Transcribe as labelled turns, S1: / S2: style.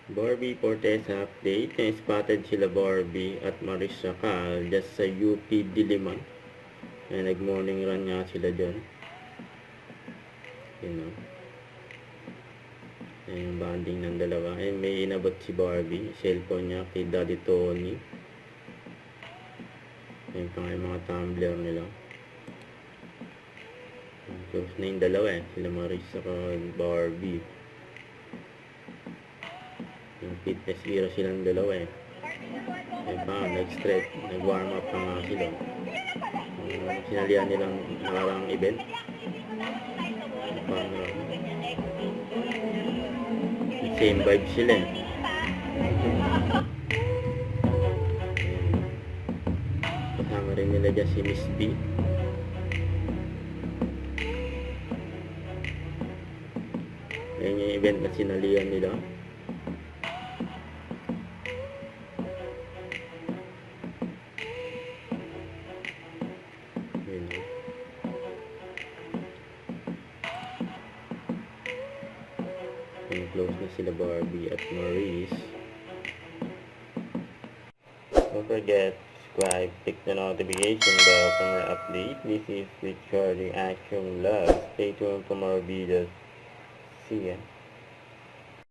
S1: Barbie Fortesa update. Na-spotted sila Barbie at Maris Sacal just sa UP Diliman. Ay, nag-morning run nga sila dyan. Yun o. Ayan yung banding ng dalawa. Ayan, may inabot si Barbie. Cellphone niya kay Daddy Tony. Ayan pa nga yung mga tumbler nila. Close na yung dalawa eh. Sila Maris saka Barbie. Yung fitness era silang dalawa eh. Ayan pa nga, nag-stretch, nag-warm up pa nga sila. Sinalihan nilang nakarang event. Parang same vibe sila eh. Kasama rin nila dyan si Miss B. Ayan yung event na sinalihan nila. Ayan, close na sila Barbie at Maurice. Don't forget to subscribe, click the notification bell for more update. This is Richard Action Love. Stay tuned for more videos. See ya.